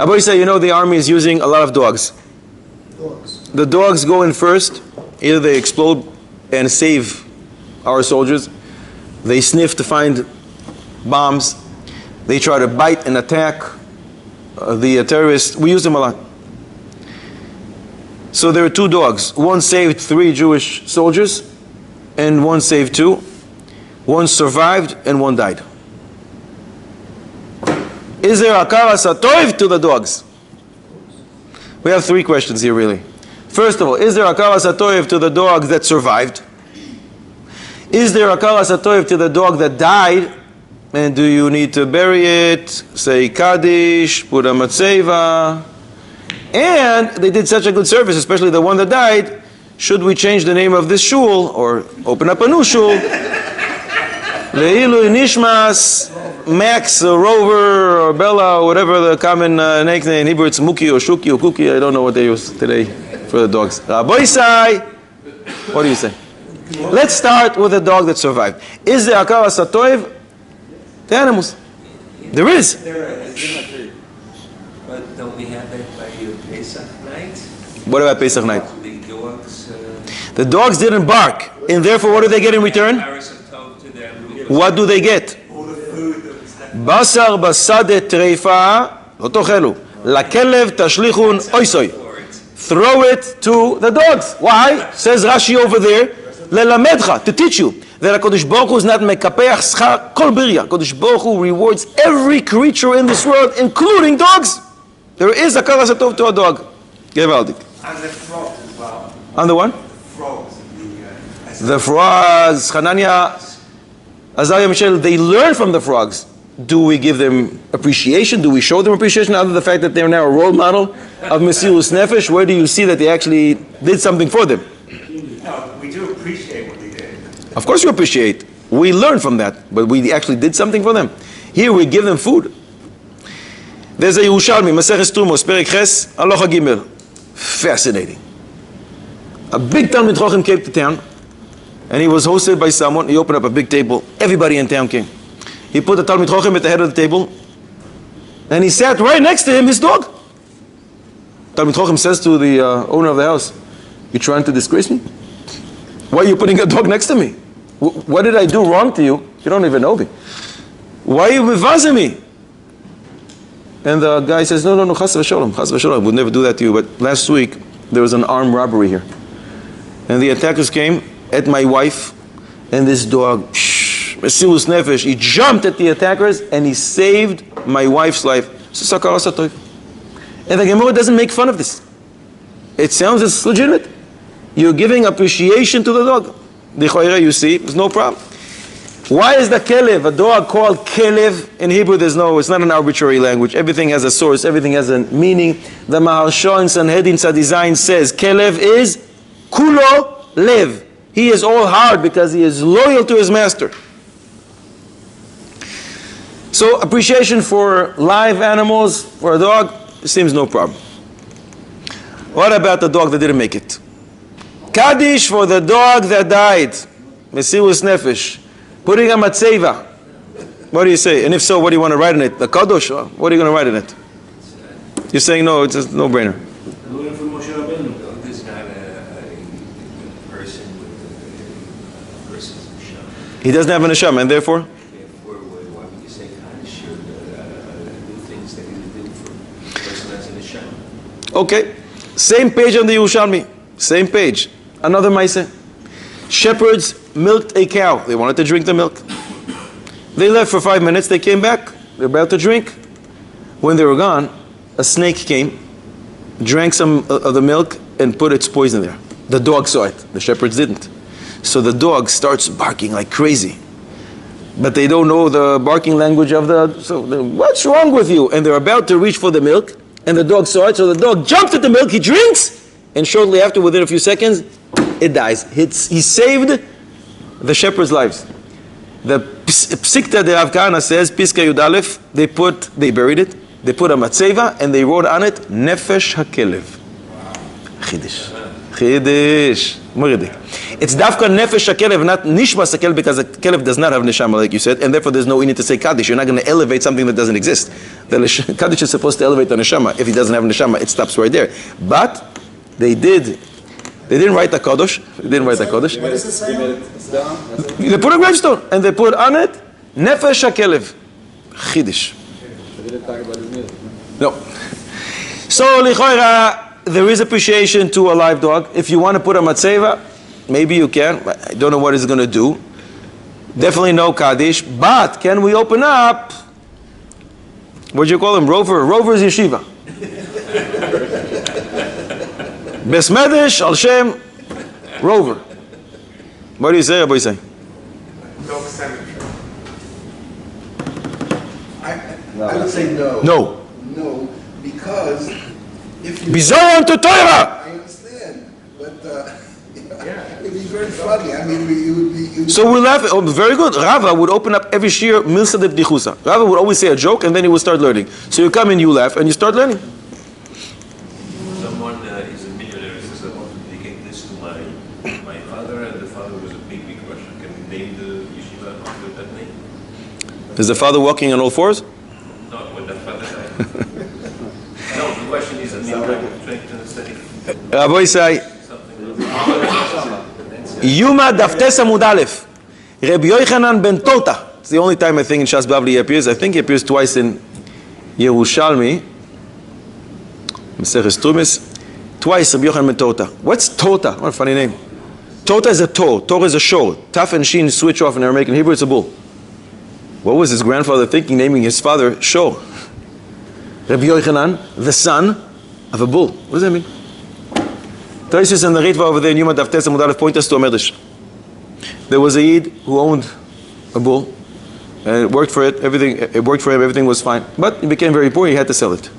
Aboisa, you know the army is using a lot of dogs. The dogs go in first. Either they explode and save our soldiers. They sniff to find bombs. They try to bite and attack the terrorists. We use them a lot. So there are two dogs. One saved 3 Jewish soldiers, and one saved 2. One survived, and one died. Is there a karas hatoiv to the dogs? We have 3 questions here, really. First of all, is there a karas hatoiv to the dog that survived? Is there a karas hatoiv to the dog that died? And do you need to bury it, say Kaddish, put a matzeva? And they did such a good service, especially the one that died. Should we change the name of this shul or open up a new shul? Leilu Nishmas, Max, or Rover, or Bella, or whatever the common name in Hebrew, it's Muki or Shuki or Kuki. I don't know what they use today for the dogs. Raboisai, what do you say? Let's start with the dog that survived. Is there a karas hatoiv? The animals. There is. But don't we have that by Pesach night? What about Pesach night? The dogs. The dogs didn't bark, and therefore what do they get in return? What do they get? Basar basade treifa lo tochelu lakelev tashlichun oisoi. Throw it to the dogs. Why? Says Rashi over there, lelamedcha, to teach you that HaKadosh Baruch Hu is not mekapeach schar kol birya. HaKadosh Baruch Hu rewards every creature in this world, including dogs. There is a karas hatov to a dog. Gevaldik. And the frogs as well. On the one? Frogs. The frogs, Hanania, Azariah, Michelle, they learn from the frogs. Do we give them appreciation? Do we show them appreciation other than the fact that they're now a role model of Mesirus Nefesh? Where do you see that they actually did something for them? No, we do appreciate what they did. Of course you appreciate. We learn from that, but we actually did something for them. Here we give them food. There's a Yerushalmi, Maseches Trumos, Perek Ches, Halacha Gimel. Fascinating. A big Talmid Chacham came to town, and he was hosted by someone. He opened up a big table. Everybody in town came. He put the Talmid Chacham at the head of the table, and he sat right next to him, his dog. Talmid Chacham says to the owner of the house, "You trying to disgrace me? Why are you putting a dog next to me? What did I do wrong to you? You don't even know me. Why are you mevazing me?" And the guy says, no, chas v'sholom, would never do that to you. But last week, there was an armed robbery here. And the attackers came at my wife and this dog, Mesirus Nefesh, he jumped at the attackers and he saved my wife's life. And the Gemara doesn't make fun of this. It sounds as legitimate. You're giving appreciation to the dog. The choira, you see, there's no problem. Why is the kelev, a dog called kelev? In Hebrew, it's not an arbitrary language. Everything has a source, everything has a meaning. The Maharsha in Sanhedrin Tzadizayin says, kelev is kulo lev. He is all heart because he is loyal to his master. So appreciation for live animals, for a dog, seems no problem. What about the dog that didn't make it? Kaddish for the dog that died. Mesirus Nefesh. Putting a matzeva. What do you say? And if so, what do you want to write in it? The kadosh? What are you going to write in it? You're saying no, it's a no-brainer. There's not a person with a person's neshama. He doesn't have a neshama, and therefore? Therefore, why would you say Kaddish should do things that he would do for a person that's a neshama? Okay. Same page on the Yerushalmi. Same page. Another Maaseh. Shepherds milked a cow. They wanted to drink the milk. They left for 5 minutes. They came back. They're about to drink. When they were gone, a snake came, drank some of the milk, and put its poison there. The dog saw it. The shepherds didn't. So the dog starts barking like crazy. But they don't know the barking language of the... So, what's wrong with you? And they're about to reach for the milk, and the dog saw it. So the dog jumped at the milk. He drinks, and shortly after, within a few seconds, it dies. He saved the shepherds' lives. The Psikta de Rav Kahana says, Piska Yud Aleph, they buried it, they put a matzeva, and they wrote on it, Nefesh HaKelev. Chidish. Chidish. Muridi. It's dafka nefesh hakelev, not nishmas hakelev, because the kelev does not have neshama, like you said, and therefore there's no need to say kaddish. You're not going to elevate something that doesn't exist. The kaddish is supposed to elevate the neshama. If he doesn't have neshama, it stops right there. But they didn't write the kodesh. They didn't write the kodesh. What does it say? They put a gravestone and they put on it nefesh hakelev. Chidish. They didn't talk about his music. No. So lichoira, there is appreciation to a live dog. If you want to put a matzeva, maybe you can. I don't know what it's going to do. Definitely no kaddish. But can we open up? What do you call him? Rover. Rover's yeshiva. Besmedish al Shem Rover. What do you say? What do you say? Dog cemetery. I would say no. No. No, because if you... Bizayon to Torah. I understand, but it would be very funny. I mean, it would be... So we laugh. Oh, very good. Rava would open up every shir milsa de bdichusa. Rava would always say a joke and then he would start learning. So you come in, you laugh, and you start learning. Someone is a millionaire and says, I want to dedicate this to my father, and the father was a big Russian. Can we name the yeshiva after that name? Is the father walking on all fours? No, when that father died. No, the question is, trying to understand Rabbi say, something. Yuma Daftes Amud Aleph, Rabbi Yochanan ben Tota. It's the only time I think in Shas Bavli he appears. I think he appears twice in Yerushalmi, Maseches Tumis. Twice Rabbi Yochanan ben Tota. What's Tota? What a funny name. Tota is a toe. Torah is a shor. Taf and Shin switch off in Aramaic. In Hebrew it's a bull. What was his grandfather thinking, naming his father Shor? Rabbi Yochanan, the son of a bull. What does that mean? Taisus and the Ritva over there in Yuma Daftes Amud Aleph point us to a medrash. There was a Yid who owned a bull, and it worked for it. It worked for him. Everything was fine. But he became very poor. He had to sell it.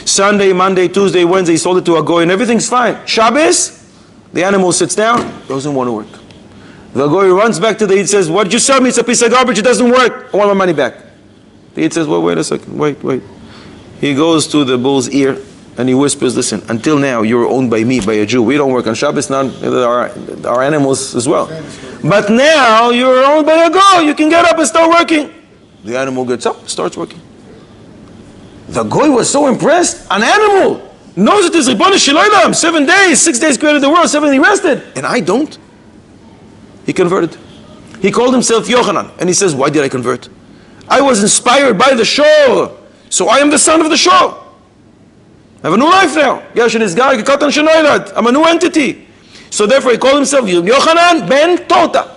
Sunday, Monday, Tuesday, Wednesday, he sold it to a goy, and everything's fine. Shabbos, the animal sits down, doesn't want to work. The goy runs back to the Yid, says, "What did you sell me? It's a piece of garbage. It doesn't work. I want my money back." The Yid says, "Well, wait a second. Wait." He goes to the bull's ear and he whispers, "Listen, until now you were owned by me, by a Jew. We don't work on Shabbos, none, our animals as well. But now you're owned by a goy. You can get up and start working." The animal gets up, starts working. The goy was so impressed. An animal knows it is Ribbon Shiloh. 7 days, 6 days created the world, 7 he rested. And I don't. He converted. He called himself Yochanan. And he says, why did I convert? I was inspired by the shore. So I am the son of the shore. I have a new life now. I'm a new entity. So therefore he called himself Yochanan ben Tota.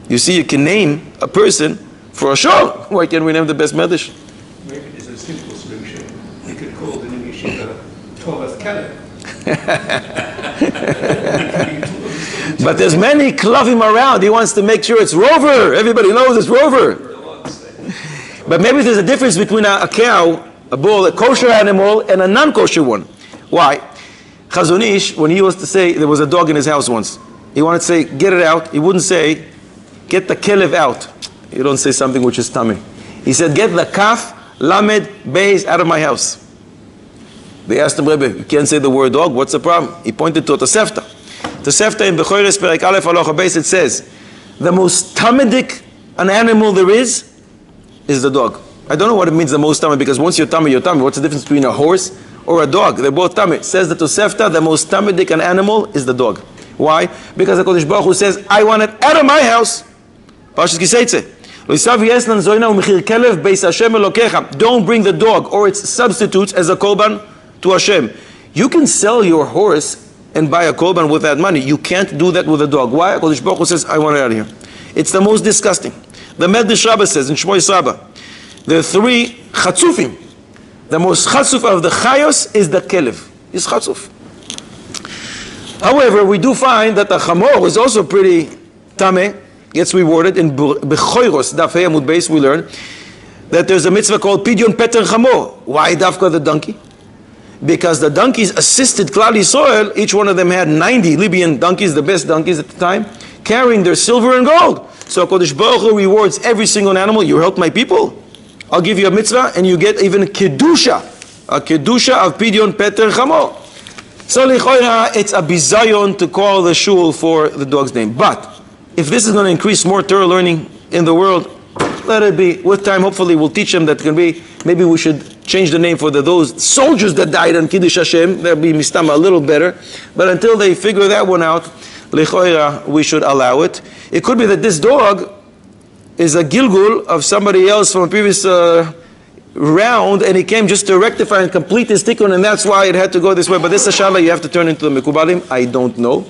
You see, you can name a person for a shore. Why can't we name the best medish? Maybe there's a simple solution. We could call the new yeshiva Torah's Caleb. But there's many klavim around. He wants to make sure it's Rover. Everybody knows it's Rover. But maybe there's a difference between a cow, a bull, a kosher animal, and a non-kosher one. Why? Chazon Ish, when he used to say, there was a dog in his house once. He wanted to say, get it out. He wouldn't say, get the kelev out. You don't say something which is tummy. He said, get the kaf, lamed, beis out of my house. They asked him, Rebbe, you can't say the word dog, what's the problem? He pointed to Tosefta. Tosefta in Bechoires Perek Aleph Halacha Beis, it says, the most tamidic an animal there is the dog. I don't know what it means the most tamid, because once you're tamid, you're tamid. What's the difference between a horse or a dog? They're both tamid. It says the Tosefta, the most tamidic an animal is the dog. Why? Because the Kodesh Baruch Hu says, I want it out of my house. Parshas Kiseitze. Don't bring the dog or its substitutes as a korban to Hashem. You can sell your horse and buy a korban with that money. You can't do that with a dog. Why? Kodesh Baruch Hu says, I want it out of here. It's the most disgusting. The Medrash Rabbah says in Shmois Rabbah, there are 3 chatzufim. The most chatzuf of the chayos is the kelev. It's chatzuf. However, we do find that the chamor is also pretty tameh. Gets rewarded. In Bechoros, Daf Hei Amud Beis, we learn that there's a mitzvah called Pidyon Peter Chamor. Why Dafka the donkey? Because the donkeys assisted Klal Yisrael. Each one of them had 90 Libyan donkeys, the best donkeys at the time, carrying their silver and gold. So Kodesh Baruch Hu rewards every single animal. You helped my people, I'll give you a mitzvah, and you get even Kedusha, a Kedusha of Pidyon Peter Chamor. So lichoira, it's a bizayon to call the shul for the dog's name. But if this is going to increase more Torah learning in the world, let it be. With time, hopefully, we'll teach them that can be. Maybe we should change the name for those soldiers that died on Kiddush Hashem. That'll be mistama a little better. But until they figure that one out, lichoira, we should allow it. It could be that this dog is a gilgul of somebody else from a previous round, and he came just to rectify and complete his tikkun, and that's why it had to go this way. But this hashala you have to turn into the mekubalim. I don't know.